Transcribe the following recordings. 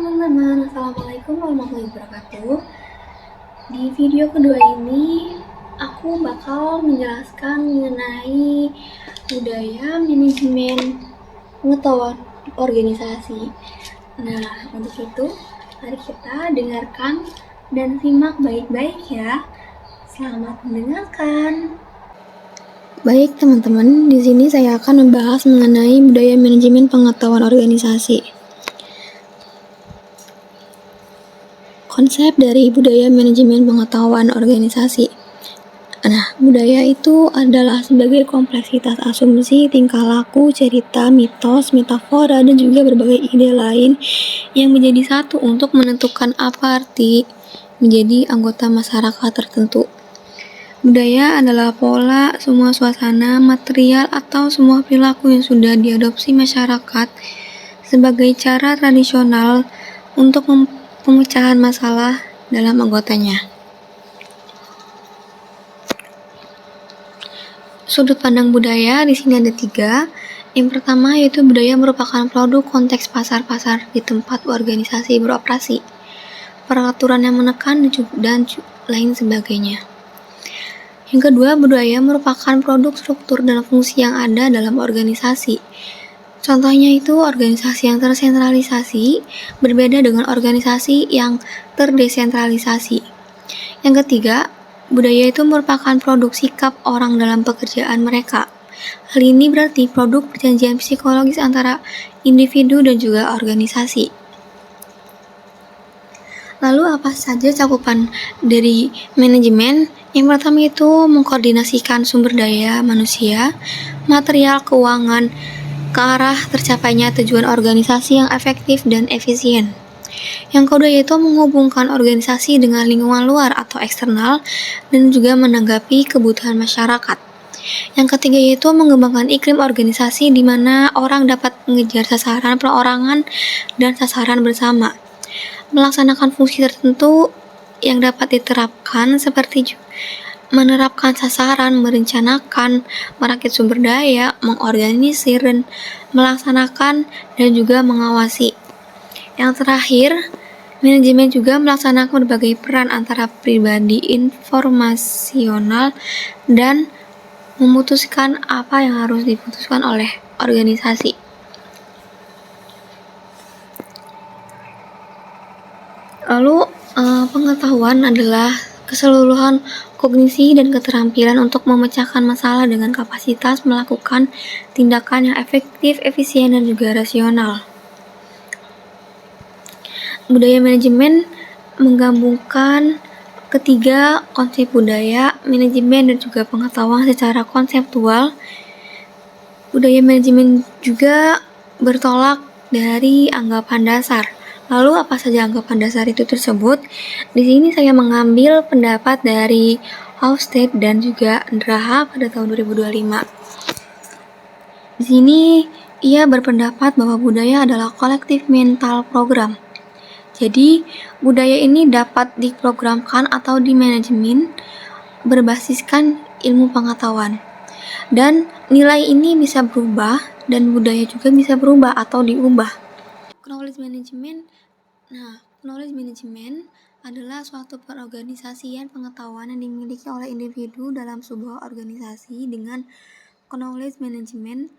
teman-teman, Assalamualaikum warahmatullahi wabarakatuh. Di video kedua ini, aku bakal menjelaskan mengenai budaya manajemen pengetahuan organisasi. Nah, untuk itu, mari kita dengarkan dan simak baik-baik ya. Selamat mendengarkan. Baik teman-teman, di sini saya akan membahas mengenai budaya manajemen pengetahuan organisasi. Konsep dari budaya manajemen pengetahuan organisasi. Nah, budaya itu adalah sebagai kompleksitas asumsi, tingkah laku, cerita, mitos, metafora, dan juga berbagai ide lain yang menjadi satu untuk menentukan apa arti menjadi anggota masyarakat tertentu. Budaya adalah pola, semua suasana, material, atau semua perilaku yang sudah diadopsi masyarakat sebagai cara tradisional untuk pemecahan masalah dalam anggotanya. Sudut pandang budaya di sini ada 3. Yang pertama yaitu budaya merupakan produk konteks pasar-pasar di tempat organisasi beroperasi, peraturan yang menekan dan lain sebagainya. Yang kedua, budaya merupakan produk struktur dan fungsi yang ada dalam organisasi. Contohnya itu organisasi yang tersentralisasi berbeda dengan organisasi yang terdesentralisasi. Yang ketiga, budaya itu merupakan produk sikap orang dalam pekerjaan mereka. Hal ini berarti produk perjanjian psikologis antara individu dan juga organisasi. Lalu apa saja cakupan dari manajemen? Yang pertama itu mengkoordinasikan sumber daya manusia, material, keuangan, ke arah tercapainya tujuan organisasi yang efektif dan efisien. Yang kedua yaitu menghubungkan organisasi dengan lingkungan luar atau eksternal dan juga menanggapi kebutuhan masyarakat. Yang ketiga yaitu mengembangkan iklim organisasi di mana orang dapat mengejar sasaran perorangan dan sasaran bersama. Melaksanakan fungsi tertentu yang dapat diterapkan seperti menerapkan sasaran, merencanakan, merakit sumber daya, mengorganisir, dan melaksanakan dan juga mengawasi. Yang terakhir, manajemen juga melaksanakan berbagai peran antara pribadi informasional dan memutuskan apa yang harus diputuskan oleh organisasi. Lalu, pengetahuan adalah keseluruhan kognisi dan keterampilan untuk memecahkan masalah dengan kapasitas melakukan tindakan yang efektif, efisien, dan juga rasional. Budaya manajemen menggabungkan ketiga konsep budaya, manajemen, dan juga pengetahuan secara konseptual. Budaya manajemen juga bertolak dari anggapan dasar. Lalu apa saja anggapan dasar itu tersebut? Di sini saya mengambil pendapat dari Hofstede dan juga Andraha pada tahun 2025. Di sini ia berpendapat bahwa budaya adalah kolektif mental program. Jadi, budaya ini dapat diprogramkan atau dimanajemen berbasiskan ilmu pengetahuan. Dan nilai ini bisa berubah dan budaya juga bisa berubah atau diubah. Knowledge management. Knowledge management adalah suatu perorganisasian pengetahuan yang dimiliki oleh individu dalam sebuah organisasi dengan knowledge management.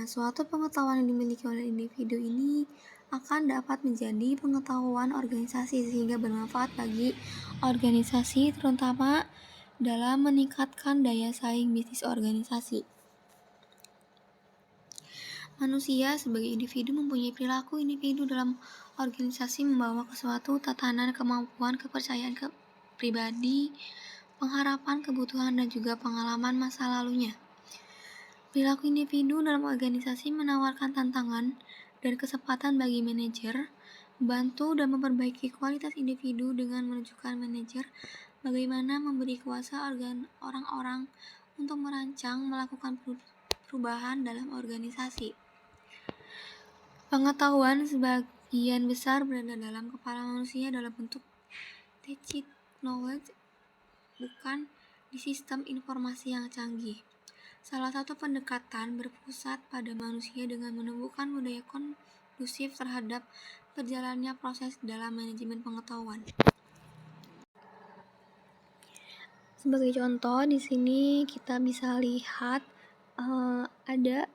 Suatu pengetahuan yang dimiliki oleh individu ini akan dapat menjadi pengetahuan organisasi sehingga bermanfaat bagi organisasi terutama dalam meningkatkan daya saing bisnis organisasi. Manusia sebagai individu mempunyai perilaku individu dalam organisasi membawa ke suatu tatanan kemampuan, kepercayaan pribadi, pengharapan, kebutuhan, dan juga pengalaman masa lalunya. Perilaku individu dalam organisasi menawarkan tantangan dan kesempatan bagi manajer, membantu dan memperbaiki kualitas individu dengan menunjukkan manajer bagaimana memberi kuasa orang-orang untuk merancang, melakukan perubahan dalam organisasi. Pengetahuan sebagian besar berada dalam kepala manusia dalam bentuk tacit knowledge, bukan di sistem informasi yang canggih. Salah satu pendekatan berpusat pada manusia dengan menumbuhkan budaya inklusif terhadap berjalannya proses dalam manajemen pengetahuan. Sebagai contoh, di sini kita bisa lihat ada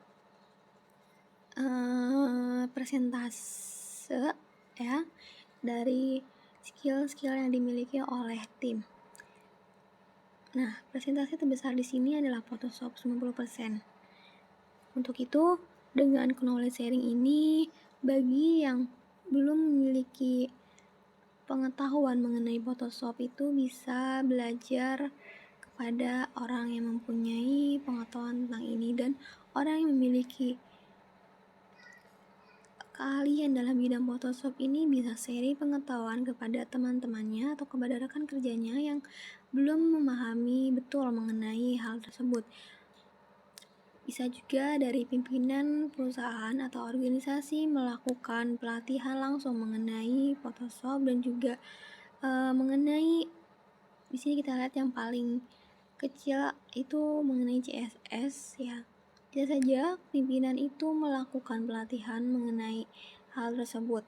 persentase ya dari skill-skill yang dimiliki oleh tim. Nah, persentase terbesar di sini adalah Photoshop 90%. Untuk itu, dengan knowledge sharing ini, bagi yang belum memiliki pengetahuan mengenai Photoshop itu bisa belajar kepada orang yang mempunyai pengetahuan tentang ini, dan orang yang memiliki keahlian dalam bidang Photoshop ini bisa sharing pengetahuan kepada teman-temannya atau kepada rekan kerjanya yang belum memahami betul mengenai hal tersebut. Bisa juga dari pimpinan perusahaan atau organisasi melakukan pelatihan langsung mengenai Photoshop, dan juga mengenai, di sini kita lihat yang paling kecil itu mengenai CSS ya. Bisa saja pimpinan itu melakukan pelatihan mengenai hal tersebut.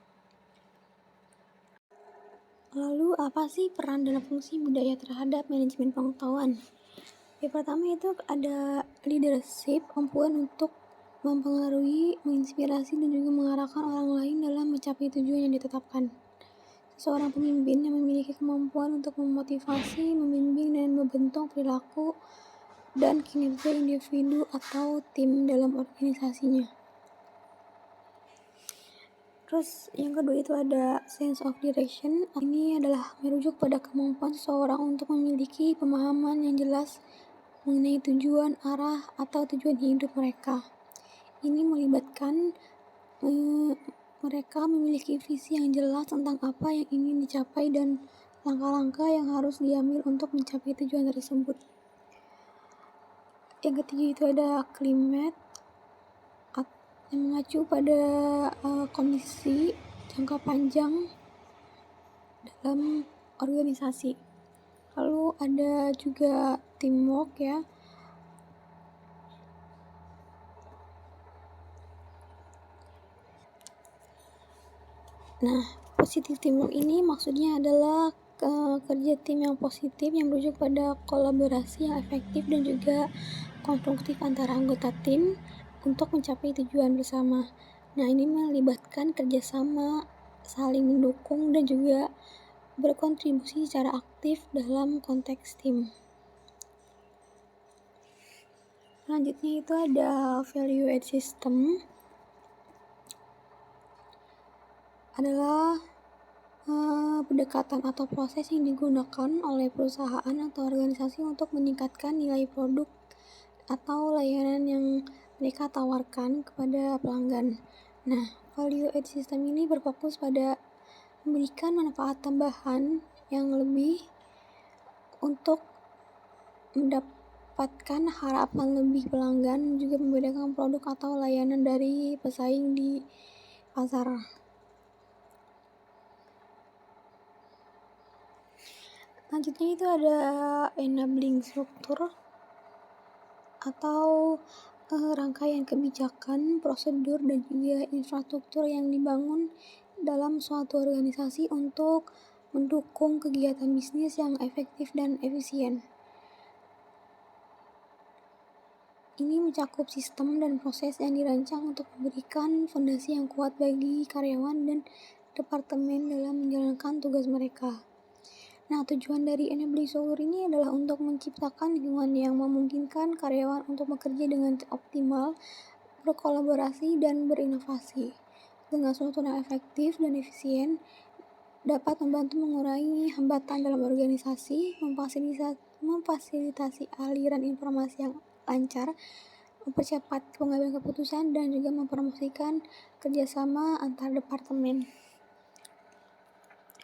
Lalu apa sih peran dan fungsi budaya terhadap manajemen pengetahuan? Yang pertama itu ada leadership, kemampuan untuk mempengaruhi, menginspirasi, dan juga mengarahkan orang lain dalam mencapai tujuan yang ditetapkan. Seorang pemimpin yang memiliki kemampuan untuk memotivasi, membimbing, dan membentuk perilaku dan kinerja individu atau tim dalam organisasinya. Terus yang kedua itu ada sense of direction. Ini adalah merujuk pada kemampuan seseorang untuk memiliki pemahaman yang jelas mengenai tujuan, arah, atau tujuan hidup mereka. Ini melibatkan mereka memiliki visi yang jelas tentang apa yang ingin dicapai dan langkah-langkah yang harus diambil untuk mencapai tujuan tersebut. Yang ketiga itu ada climate yang mengacu pada kondisi jangka panjang dalam organisasi. Lalu ada juga teamwork ya. Nah, positif teamwork ini maksudnya adalah kerja tim yang positif yang merujuk pada kolaborasi yang efektif dan juga konstruktif antara anggota tim untuk mencapai tujuan bersama. Nah, ini melibatkan kerjasama, saling mendukung, dan juga berkontribusi secara aktif dalam konteks tim. Selanjutnya itu ada value add system. Adalah pendekatan atau proses yang digunakan oleh perusahaan atau organisasi untuk meningkatkan nilai produk atau layanan yang mereka tawarkan kepada pelanggan. Nah, value add system ini berfokus pada memberikan manfaat tambahan yang lebih untuk mendapatkan harapan lebih pelanggan, juga membedakan produk atau layanan dari pesaing di pasar. Selanjutnya itu ada enabling structure atau rangkaian kebijakan, prosedur, dan juga infrastruktur yang dibangun dalam suatu organisasi untuk mendukung kegiatan bisnis yang efektif dan efisien. Ini mencakup sistem dan proses yang dirancang untuk memberikan fondasi yang kuat bagi karyawan dan departemen dalam menjalankan tugas mereka. Nah, tujuan dari enabling structure ini adalah untuk menciptakan lingkungan yang memungkinkan karyawan untuk bekerja dengan optimal, berkolaborasi, dan berinovasi. Dengan struktur yang efektif dan efisien, dapat membantu mengurangi hambatan dalam organisasi, memfasilitasi aliran informasi yang lancar, mempercepat pengambilan keputusan, dan juga mempromosikan kerjasama antar departemen.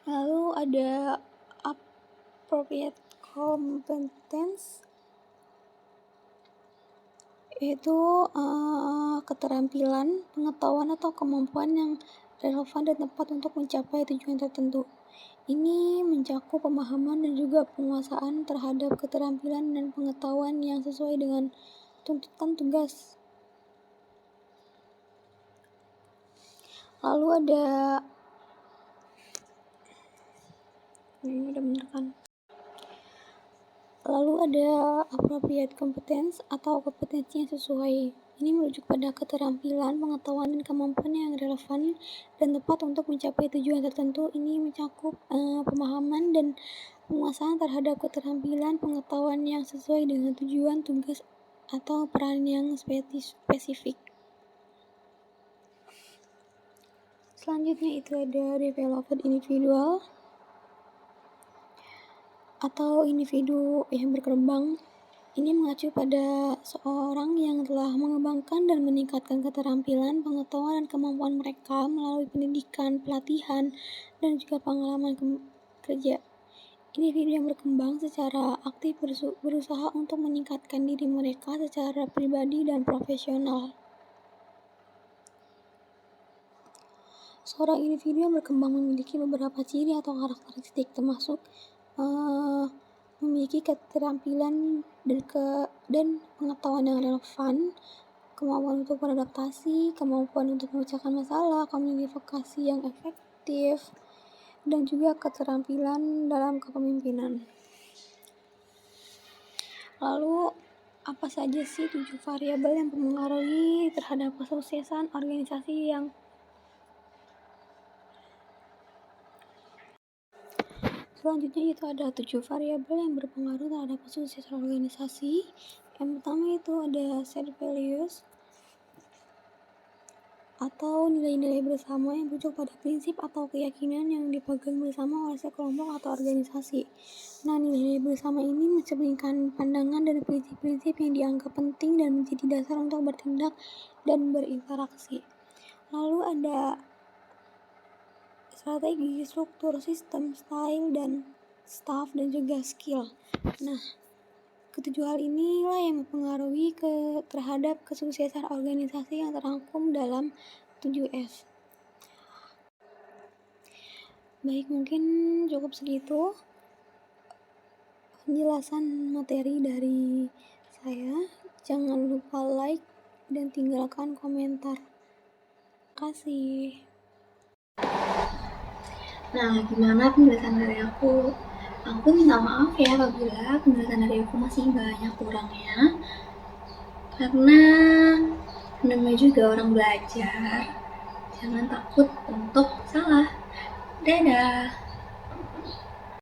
Lalu ada appropriate competence, yaitu keterampilan, pengetahuan, atau kemampuan yang relevan dan tepat untuk mencapai tujuan tertentu. Ini mencakup pemahaman dan juga penguasaan terhadap keterampilan dan pengetahuan yang sesuai dengan tuntutan tugas. Lalu ada appropriate competence atau kompetensi yang sesuai. Ini merujuk pada keterampilan, pengetahuan, dan kemampuan yang relevan dan tepat untuk mencapai tujuan tertentu. Ini mencakup pemahaman dan penguasaan terhadap keterampilan, pengetahuan yang sesuai dengan tujuan, tugas, atau peran yang spesifik. Selanjutnya itu ada developed individual atau individu yang berkembang. Ini mengacu pada seorang yang telah mengembangkan dan meningkatkan keterampilan, pengetahuan, dan kemampuan mereka melalui pendidikan, pelatihan, dan juga pengalaman kerja. Individu yang berkembang secara aktif berusaha untuk meningkatkan diri mereka secara pribadi dan profesional. Seorang individu yang berkembang memiliki beberapa ciri atau karakteristik, termasuk memiliki keterampilan dan pengetahuan yang relevan, kemampuan untuk beradaptasi, kemampuan untuk memecahkan masalah, komunikasi yang efektif, dan juga keterampilan dalam kepemimpinan. Lalu, apa saja sih 7 variabel yang mempengaruhi terhadap kesuksesan organisasi yang selanjutnya itu ada 7 variabel yang berpengaruh terhadap kesuksesan organisasi. Yang pertama itu ada shared values atau nilai-nilai bersama yang merujuk pada prinsip atau keyakinan yang dipegang bersama oleh sekelompok atau organisasi. Nah, nilai-nilai bersama ini mencerminkan pandangan dan prinsip-prinsip yang dianggap penting dan menjadi dasar untuk bertindak dan berinteraksi. Lalu ada strategi, struktur, sistem, style, dan staff, dan juga skill. Nah, ketujuh hal inilah yang mempengaruhi terhadap kesuksesan organisasi yang terangkum dalam 7S. Baik, mungkin cukup segitu penjelasan materi dari saya. Jangan lupa like dan tinggalkan komentar. Terima kasih. Nah, gimana penjelasan dari aku? Aku minta maaf ya apabila penjelasan dari aku masih banyak kurangnya. Karena namanya juga orang belajar. Jangan takut untuk salah. Dadah!